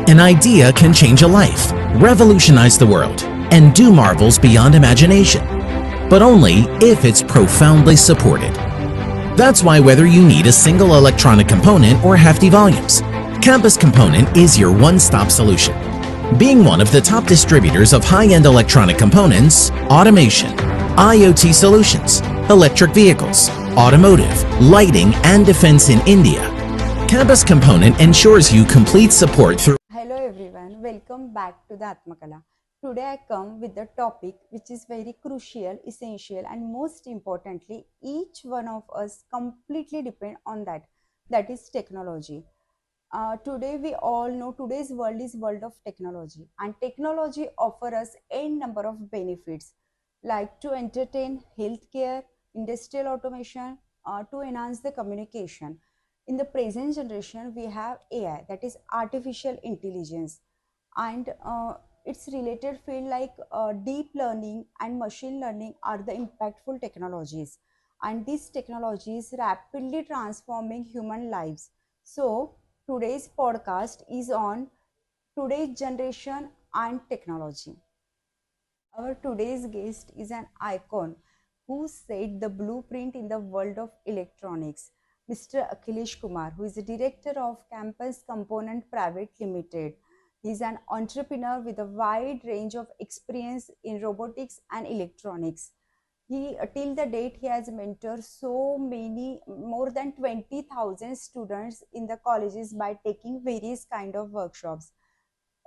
An idea can change a life, revolutionize the world, and do marvels beyond imagination. But only if it's profoundly supported. That's why whether you need a single electronic component or hefty volumes, Campus Component is your one-stop solution. Being one of the top distributors of high-end electronic components, automation, IoT solutions, electric vehicles, automotive, lighting, and defense in India, Campus Component ensures you complete support through. Hello everyone, welcome back to the Atmakala. Today I come with the topic which is very crucial, essential, and most importantly, each one of us completely depend on that is technology. Today we all know today's world is world of technology, and technology offers us a number of benefits like to entertain, healthcare, industrial automation, to enhance the communication. In the present generation, we have AI, that is artificial intelligence, and its related field like deep learning and machine learning are the impactful technologies, and these technologies rapidly transforming human lives. So today's podcast is on today's generation and technology. Our today's guest is an icon who set the blueprint in the world of electronics, Mr. AKHILESH Kumar, who is the director of Campus Component Private Limited. He is an entrepreneur with a wide range of experience in robotics and electronics. Till the date, he has mentored so many, more than 20,000 students in the colleges by taking various kind of workshops.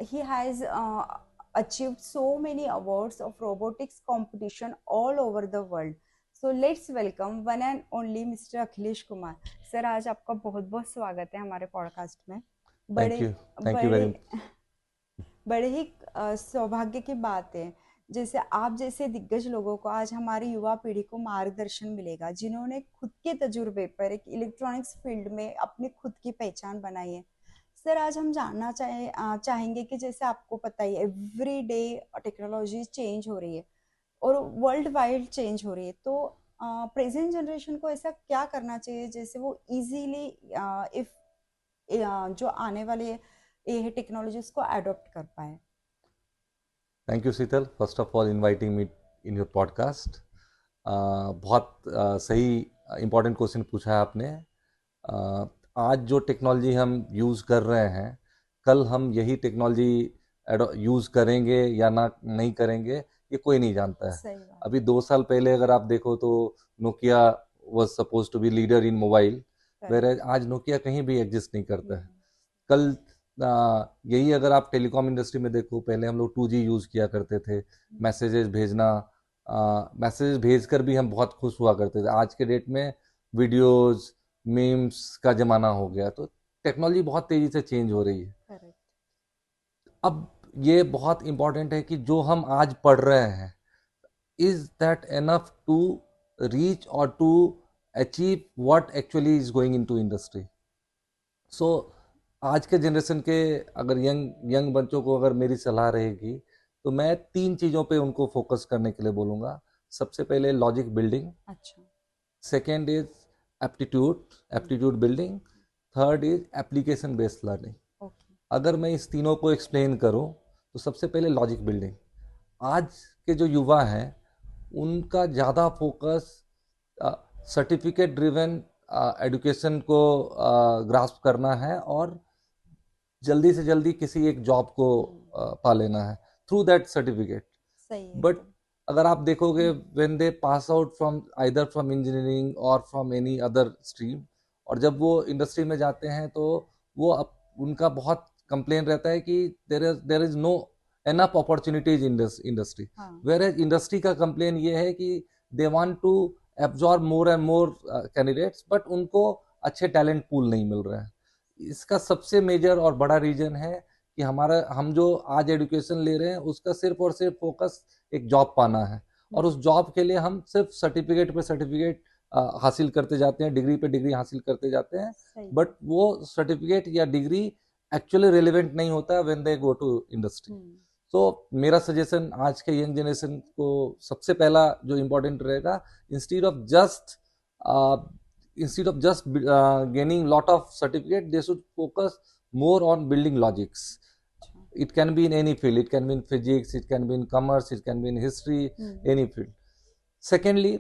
He has achieved so many awards of robotics competition all over the world. So let's welcome one and only Mr. AKHILESH Kumar. Sir आज आपका बहुत बहुत स्वागत है हमारे podcast में. बड़े ही सौभाग्य की बात है जैसे आप जैसे दिग्गज लोगों को आज हमारी युवा पीढ़ी को मार्गदर्शन मिलेगा जिन्होंने खुद के तजुर्बे पर एक इलेक्ट्रॉनिक्स फील्ड में अपनी खुद की पहचान बनाई है. सर आज हम जानना चाहेंगे कि जैसे आपको पता ही एवरी डे टेक्नोलॉजी चेंज हो रही है और वर्ल्ड वाइड चेंज हो रही है, तो प्रेजेंट जनरेशन को ऐसा क्या करना चाहिए जैसे वो इजीली इफ जो आने वाले ये टेक्नोलॉजीज को अडॉप्ट कर पाए. Thank you Sheetal, first of all inviting me in your podcast. बहुत सही इम्पोर्टेंट क्वेश्चन पूछा है आपने. आज जो टेक्नोलॉजी हम यूज़ कर रहे हैं, कल हम यही टेक्नोलॉजी यूज़ करेंगे या ना नहीं करेंगे ये कोई नहीं जानता है. अभी 2 साल पहले अगर आप देखो तो Nokia was suppose to be leader in mobile, where आज नोकिया कहीं भी एग्जिस्ट नहीं करता है. कल यही अगर आप टेलीकॉम इंडस्ट्री में देखो, पहले हम लोग 2G यूज़ किया करते थे, मैसेजेस भेजना, मैसेजेस भेजकर भी हम बहुत खुश हुआ करते थे. आज के डेट में वीडियोज़ मीम्स का जमाना हो गया, तो टेक्नोलॉजी बहुत तेजी से चेंज हो रही है. Correct. अब ये बहुत इंपॉर्टेंट है कि जो हम आज पढ़ रहे हैं, is that enough to reach और to achieve what actually is going into industry. So आज के जनरेशन के अगर यंग बच्चों को अगर मेरी सलाह रहेगी तो मैं 3 चीज़ों पे उनको फोकस करने के लिए बोलूँगा. सबसे पहले लॉजिक बिल्डिंग, अच्छा. Second is aptitude building, third is application based learning. अगर मैं इस तीनों को एक्सप्लेन करूं तो सबसे पहले लॉजिक बिल्डिंग. आज के जो युवा हैं उनका ज़्यादा फोकस सर्टिफिकेट ड्रिवन एजुकेशन को ग्रास्प करना है और जल्दी से जल्दी किसी एक जॉब को पा लेना है थ्रू दैट सर्टिफिकेट. बट अगर आप देखोगे when they pass out from either from engineering और फ्रॉम एनी अदर स्ट्रीम, और जब वो इंडस्ट्री में जाते हैं तो वो उनका बहुत कंप्लेन रहता है कि there is no enough opportunities in this industry. Where as industry का कंप्लेन ये है कि they want to absorb more and more candidates, but उनको अच्छे टैलेंट पूल नहीं मिल रहा है. इसका सबसे मेजर और बड़ा रीजन है कि हम जो आज एजुकेशन ले रहे हैं उसका सिर्फ और सिर्फ फोकस एक जॉब पाना है, और उस जॉब के लिए हम सिर्फ सर्टिफिकेट पे सर्टिफिकेट हासिल करते जाते हैं, डिग्री पे डिग्री हासिल करते जाते हैं, बट वो सर्टिफिकेट या डिग्री एक्चुअली रेलिवेंट नहीं होता when they go to industry. So मेरा सजेशन आज के यंग जनरेशन को सबसे पहला जो इम्पोर्टेंट रहेगा, instead of just gaining lot of certificate, they should focus more on building logics. It can be in any field. It can be in physics, it can be in commerce, it can be in history, any field. Secondly,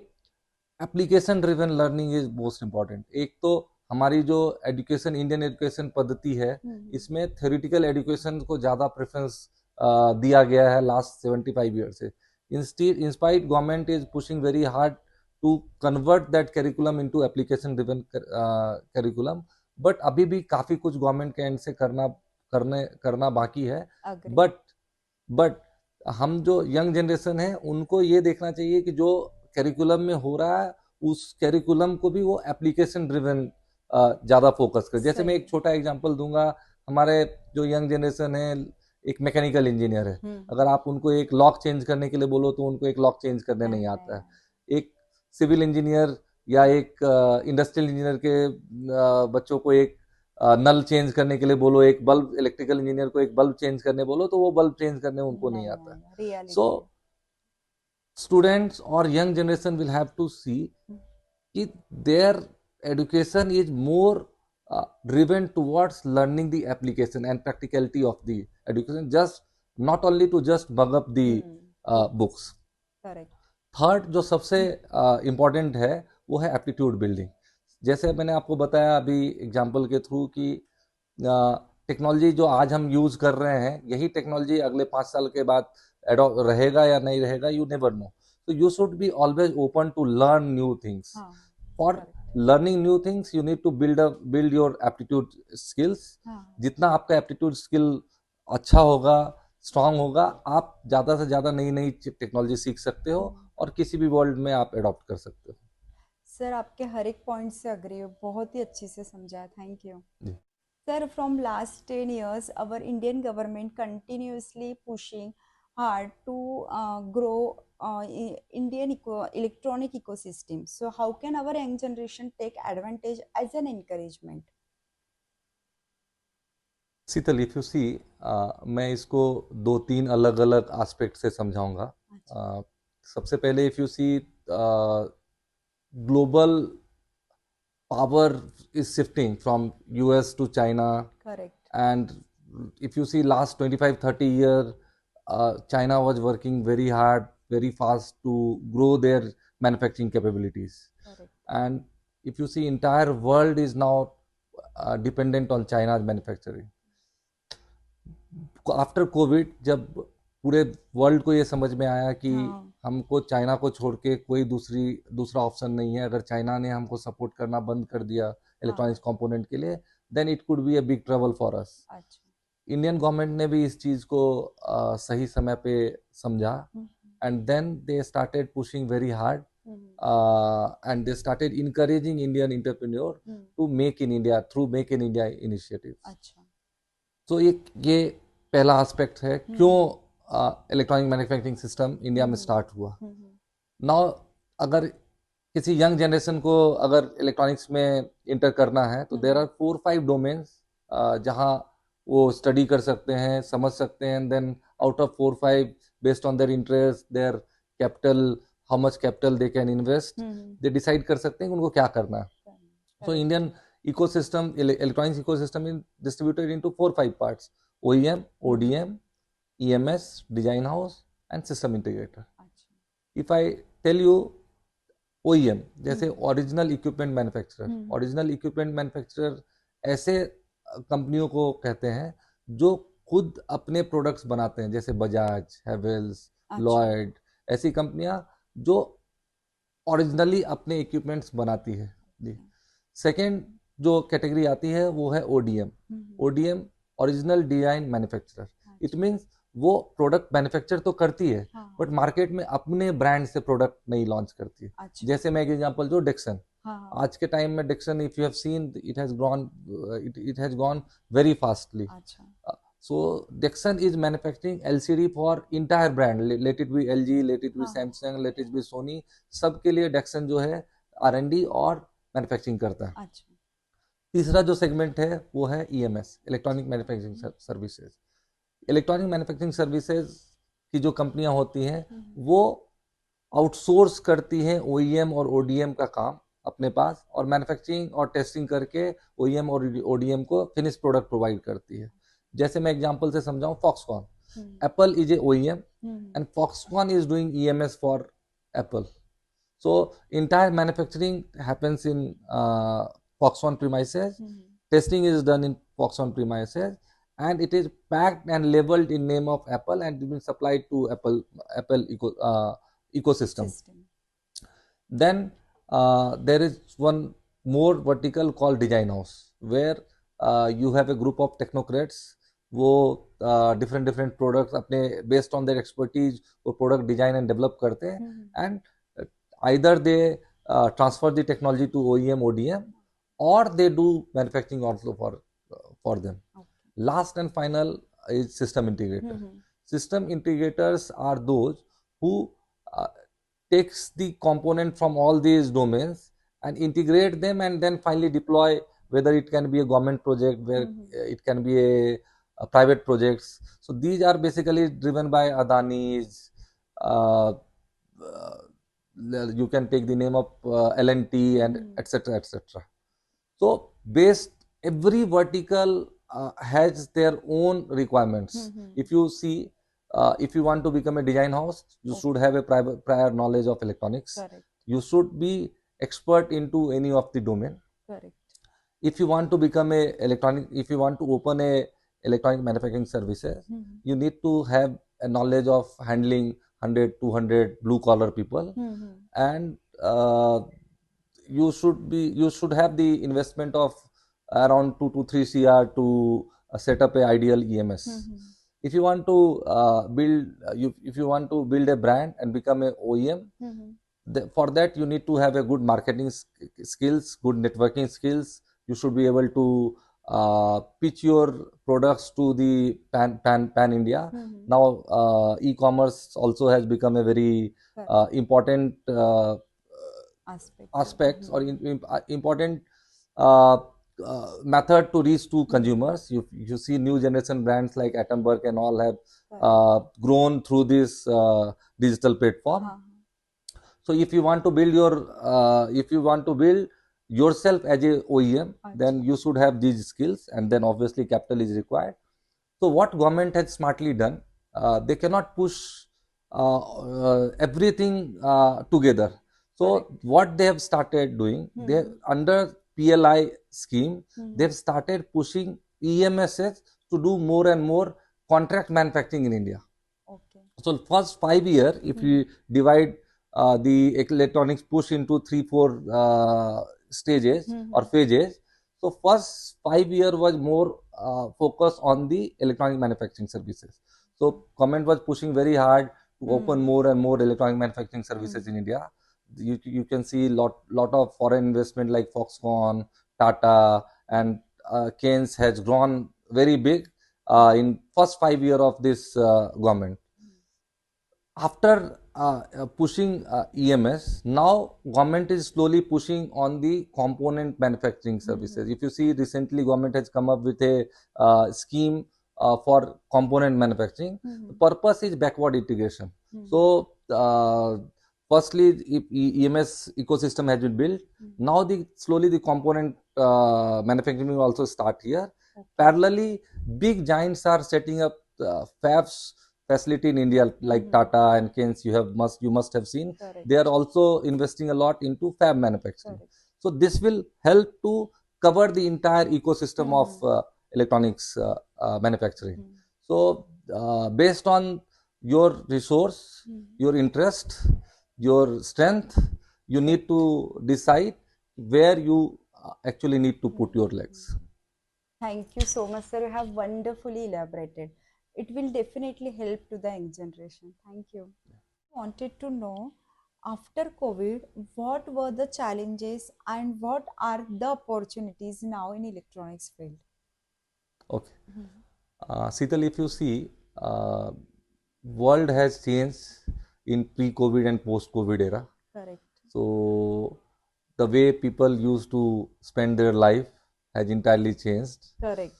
application driven learning is most important. एक तो हमारी जो education, Indian education पद्धति है, इसमें theoretical education को ज़्यादा preference दिया गया है लास्ट 75 ईयर से. In spite government is pushing very hard to convert that curriculum into application driven curriculum. But अभी भी काफ़ी कुछ गवर्नमेंट के एंड से करना बाकी है. बट हम जो यंग जनरेशन है उनको ये देखना चाहिए कि जो करिकुलम में हो रहा है उस करिकुलम को भी वो एप्लीकेशन ड्रिवन ज़्यादा फोकस करे. जैसे मैं एक छोटा एग्जांपल दूंगा. हमारे जो यंग जनरेशन है, एक मैकेनिकल इंजीनियर है, अगर आप उनको एक लॉक चेंज करने के लिए बोलो तो उनको एक लॉक चेंज करने नहीं आता है. एक सिविल इंजीनियर या एक इंडस्ट्रियल इंजीनियर के बच्चों को एक नल चेंज करने के लिए बोलो, एक बल्ब, इलेक्ट्रिकल इंजीनियर को एक बल्ब चेंज करने बोलो तो वो बल्ब चेंज करने उनको नहीं आता है. सो students or young generation will have to see that their education is more driven towards learning the application and practicality of the education, just not only to just mug up the books. Correct. Third जो सबसे important है वो है aptitude building. जैसे मैंने आपको बताया अभी एग्जाम्पल के थ्रू कि टेक्नोलॉजी जो आज हम यूज कर रहे हैं, यही टेक्नोलॉजी अगले 5 साल के बाद रहेगा या नहीं रहेगा, you never know. So you should be always open to learn new things. For learning new things, you need to build your aptitude skills. जितना आपका aptitude skill अच्छा होगा, strong होगा, आप ज़्यादा से ज़्यादा नई टेक्नोलॉजी सीख सकते हो और किसी भी वर्ल्ड में आप अडॉप्ट कर सकते हो. सर, आपके हर एक पॉइंट से अग्री हो, बहुत ही अच्छे से समझाया. Thank you. Sir, from last 10 years, our Indian government continuously pushing hard to grow Indian electronic ecosystem. So how can our young generation take advantage as an encouragement? Sheetal, if you see, मैं इसको 2-3 अलग अलग aspect से समझाऊंगा. सबसे पहले if you see, global power is shifting from US to China. Correct. And if you see last 25-30 years, China was working very hard, very fast to grow their manufacturing capabilities. Correct. And if you see, entire world is now dependent on China's manufacturing. After COVID, जब पूरे world को ये समझ में आया कि हमको China को छोड़ के कोई दूसरा ऑप्शन नहीं है, अगर चाइना ने हमको सपोर्ट करना बंद कर दिया इलेक्ट्रॉनिक्स कंपोनेंट के लिए, then it could be a big trouble for us. Indian government ने भी इस चीज को सही समय पे समझा, and then they started pushing very hard, and they started encouraging Indian entrepreneur to make in India through make in India initiative. तो ये पहला एस्पेक्ट है क्यों इलेक्ट्रॉनिक मैन्युफैक्चरिंग सिस्टम इंडिया में स्टार्ट हुआ. नाउ अगर किसी यंग जनरेशन को अगर इलेक्ट्रॉनिक्स में इंटर करना है तो देयर आर 4-5 डोमेन्स जहाँ वो स्टडी कर सकते हैं, समझ सकते हैं. Then out of 4-5, based on their interest, their capital, how much capital they can invest, they decide कर सकते हैं कि उनको क्या करना है. So Indian ecosystem, electronics ecosystem is distributed into 4-5 parts: OEM, ODM, EMS, design house and system integrator. If I tell you OEM, जैसे original equipment manufacturer. Original equipment manufacturer ऐसे कंपनियों को कहते हैं जो खुद अपने प्रोडक्ट्स बनाते हैं, जैसे बजाज, हैवेल्स, लॉयड, ऐसी कंपनियां जो ओरिजिनली अपने इक्विपमेंट्स बनाती है. जी. सेकेंड जो कैटेगरी आती है वो है ODM. ODM, original design manufacturer. It means वो प्रोडक्ट मैन्युफैक्चर तो करती है, बट मार्केट में अपने ब्रांड से प्रोडक्ट नहीं लॉन्च करती है. जैसे मैं एक एग्जांपल जो डिक्सन, आज के टाइम में Dixon, if you have seen, it has gone very fastly. So Dixon is manufacturing LCD for entire brand, let it be LG, let it be Samsung, let it be Sony, सबके लिए Dixon जो है R&D और manufacturing करता है. तीसरा जो segment है वो है EMS, electronic manufacturing services. Electronic manufacturing services की जो कंपनियां होती हैं वो आउटसोर्स करती हैं OEM और ODM का काम अपने पास, और मैन्युफैक्चरिंग और टेस्टिंग करके OEM और ODM को फिनिश प्रोडक्ट प्रोवाइड करती है. जैसे मैं एग्जांपल से समझाऊं, Foxconn, Apple is a OEM and Foxconn is doing EMS for Apple. So entire manufacturing happens in Foxconn premises. Testing is done in Foxconn premises, and it is packed and labeled in name of Apple and been supplied to Apple ecosystem. Then there is one more vertical called design house, where you have a group of technocrats. वो different products अपने based on their expertise वो product design and develop करते हैं, and either they transfer the technology to OEM ODM, or they do manufacturing also for them. Last and final is system integrator. System integrators are those who takes the component from all these domains and integrate them, and then finally deploy, whether it can be a government project, where it can be a private projects. So these are basically driven by Adani's. You can take the name of L&T and etc. etc. So every vertical has their own requirements. If you see, if you want to become a design house, you should have a prior knowledge of electronics. Correct. You should be expert into any of the domain. Correct. If you want to become if you want to open a electronic manufacturing services, you need to have a knowledge of handling 100, 200 blue collar people, and you should have the investment of around 2 to 3 CR to set up a ideal EMS. If you want to build a brand and become a OEM, for that you need to have a good marketing skills, good networking skills. You should be able to pitch your products to the pan India. Now e-commerce also has become a very important aspects or important method to reach to consumers. You see new generation brands like Attenberg and all have grown through this digital platform. So if you want to build yourself as a OEM, then you should have these skills, and then obviously capital is required. So what government has smartly done, they cannot push everything together. So what they have started doing, they under PLI scheme, they've started pushing EMSs to do more and more contract manufacturing in India. So first 5 years, if we divide the electronics push into 3-4 stages or phases. So first 5 years was more focused on the electronic manufacturing services. So government was pushing very hard to open more and more electronic manufacturing services in India. You can see lot of foreign investment like Foxconn, Tata, and Keynes has grown very big in first 5 years of this government. After pushing EMS, now government is slowly pushing on the component manufacturing services. If you see, recently government has come up with a scheme for component manufacturing. The purpose is backward integration. So firstly, if EMS ecosystem has been built, now slowly the component manufacturing will also start here. Parallelly, big giants are setting up fabs facility in India, like Tata and Keynes. You must have seen. Correct. They are also investing a lot into fab manufacturing. Correct. So this will help to cover the entire ecosystem of electronics manufacturing. So based on your resource, your interest, your strength, you need to decide where you actually need to put your legs. Thank you so much, sir. You have wonderfully elaborated. It will definitely help to the young generation. Thank you. I wanted to know, after COVID, what were the challenges and what are the opportunities now in electronics field? Okay. Sital, if you see, world has changed in pre-COVID and post-COVID era. Correct. So the way people used to spend their life has entirely changed. Correct.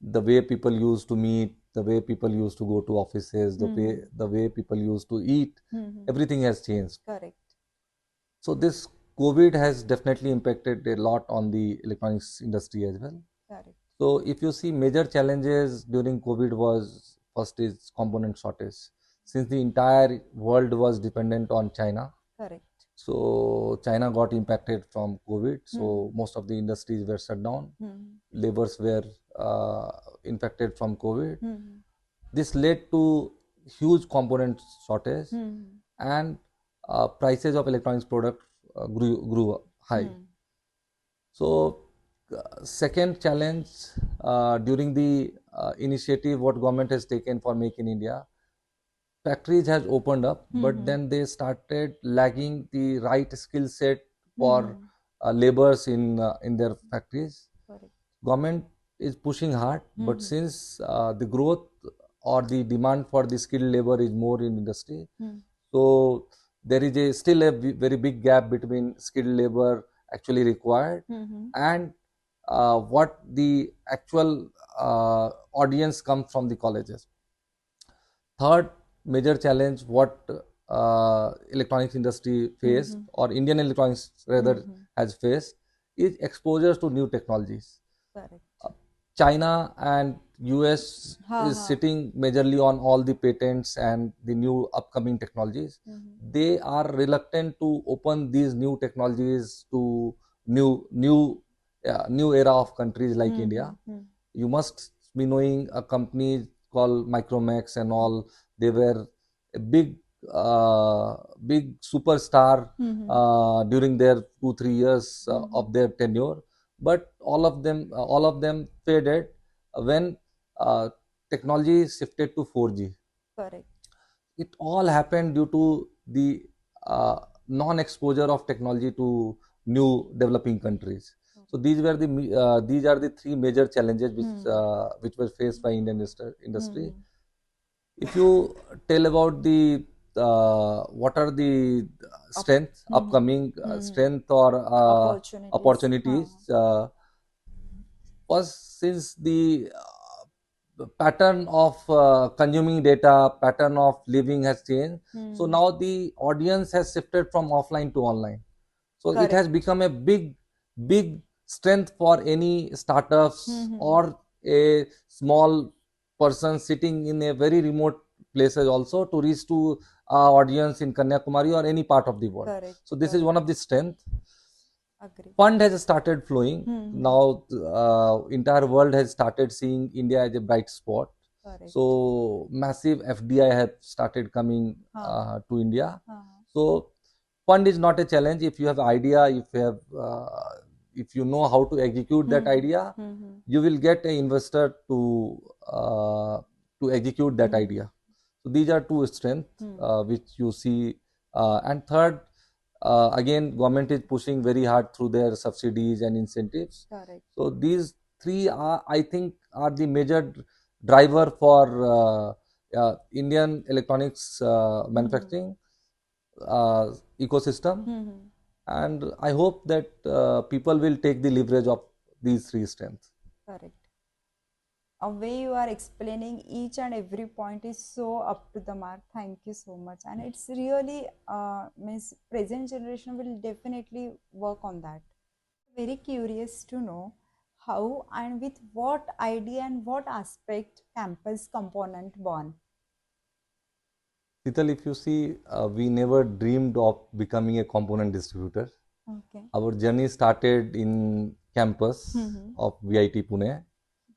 The way people used to meet, the way people used to go to offices, the way people used to eat, everything has changed. Correct. So this COVID has definitely impacted a lot on the electronics industry as well. Correct. So if you see major challenges during COVID was first is component shortage. Since the entire world was dependent on China, Correct. so China got impacted from COVID. So most of the industries were shut down. Labors were infected from COVID. This led to huge component shortage, and prices of electronics products grew high. So second challenge during the initiative what government has taken for Make in India, factories has opened up, but then they started lagging the right skill set for laborers in their factories. Correct. Government is pushing hard, but since the growth or the demand for the skilled labor is more in industry, so there is still a very big gap between skilled labor actually required and what the actual audience comes from the colleges. Third major challenge what electronics industry faced or Indian electronics rather has faced is exposure to new technologies. Correct. China and US is sitting majorly on all the patents and the new upcoming technologies. They are reluctant to open these new technologies to new era of countries like India. You must be knowing a company called Micromax and all. They were a big superstar during their 2-3 years of their tenure, but all of them faded when technology shifted to 4G. Correct. It all happened due to the non-exposure of technology to new developing countries. So these are the three major challenges which were faced by Indian industry. If you tell about the what are the strength upcoming strength or opportunities was since the pattern of consuming data, pattern of living has changed. So now the audience has shifted from offline to online. So Correct. it has become a big strength for any startups or a small person sitting in a very remote places also to reach to audience in Kanyakumari or any part of the world. Correct. So this is one of the strength. Agree. Fund has started flowing. Now entire world has started seeing India as a bright spot. Correct. So massive FDI have started coming to India. So fund is not a challenge. If you have idea, if you know how to execute that idea, you will get an investor to execute that idea. So these are two strengths which you see. And third, again, government is pushing very hard through their subsidies and incentives. Correct. So these three are, I think, are the major driver for Indian electronics manufacturing ecosystem. And I hope that people will take the leverage of these three strengths. Correct. A way you are explaining each and every point is so up to the mark. Thank you so much. And it's really means present generation will definitely work on that. Very curious to know how and with what idea and what aspect campus component born. Sital, if you see, we never dreamed of becoming a component distributor. Okay. Our journey started in campus of VIT Pune.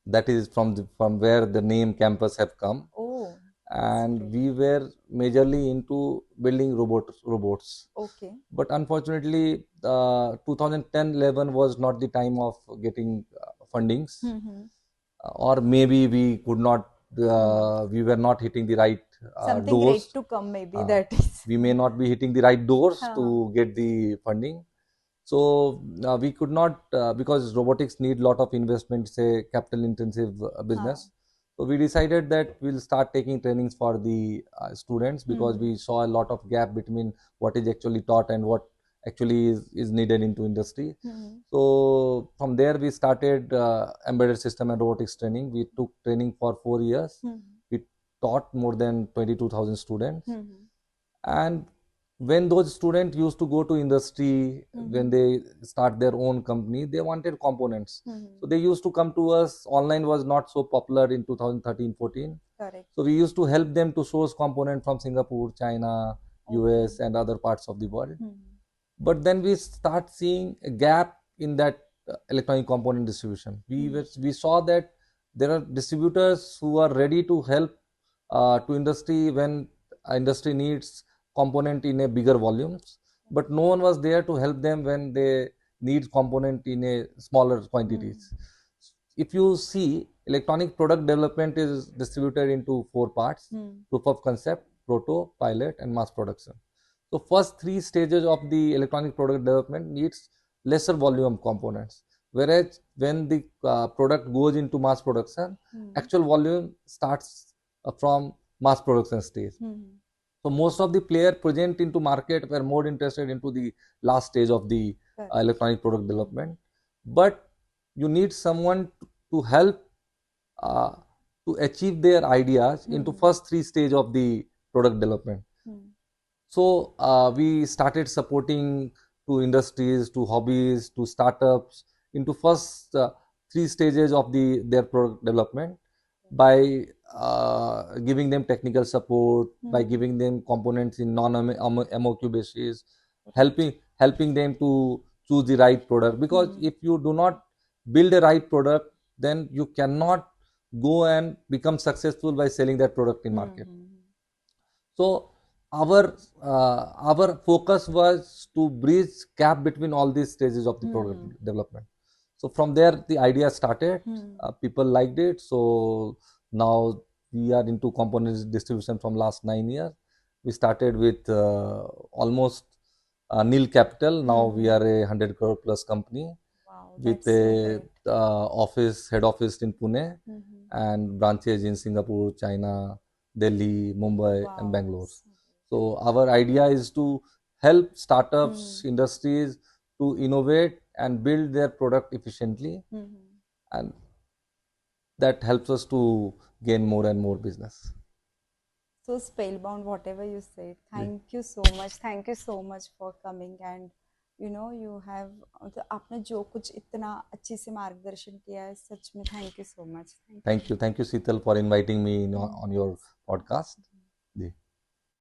That is from where the name campus have come. Oh. And we were majorly into building robots. Okay. But unfortunately, 2010-11 was not the time of getting fundings, or maybe we could not. We were not hitting the right Something doors. great to come, maybe that is. We may not be hitting the right doors to get the funding. So we could not because robotics need lot of investment, say capital intensive business. So we decided that we'll start taking trainings for the students because we saw a lot of gap between what is actually taught and what actually is needed into industry. So from there we started embedded system and robotics training. We took training for 4 years. We taught more than 22,000 students. And when those students used to go to industry, when they start their own company, they wanted components. So they used to come to us. Online was not so popular in 2013-14. Correct. So we used to help them to source component from Singapore, China, US, and other parts of the world. But then we start seeing a gap in that electronic component distribution. We saw that there are distributors who are ready to help to industry when industry needs component in a bigger volumes, but no one was there to help them when they need component in a smaller quantities. If you see, electronic product development is distributed into 4 parts: proof of concept, proto, pilot, and mass production. So first 3 stages of the electronic product development needs lesser volume of components, whereas when the product goes into mass production, actual volume starts from mass production stage. So most of the players present into market were more interested into the last stage of the electronic product development. But you need someone to help to achieve their ideas into first 3 stage of the product development. So we started supporting to industries, to hobbies, to startups into first 3 stages of their product development by giving them technical support, by giving them components in non-MOQ basis, helping them to choose the right product. Because if you do not build a right product, then you cannot go and become successful by selling that product in market. So our focus was to bridge gap between all these stages of the product development. So from there the idea started. People liked it. So now we are into components distribution from last 9 years. We started with almost nil capital. Now we are a 100 crore plus company. Wow, with that's a head office in Pune and branches in Singapore, China, Delhi, Mumbai, and Bangalore. So our idea is to help startups, industries to innovate and build their product efficiently, and that helps us to gain more and more business. So spellbound, whatever you said. Thank you so much. Thank you so much for coming, and you have आपने जो कुछ इतना अच्छे से मार्गदर्शन किया है, सच में thank you so much. Thank you, Sheetal, for inviting me on your podcast.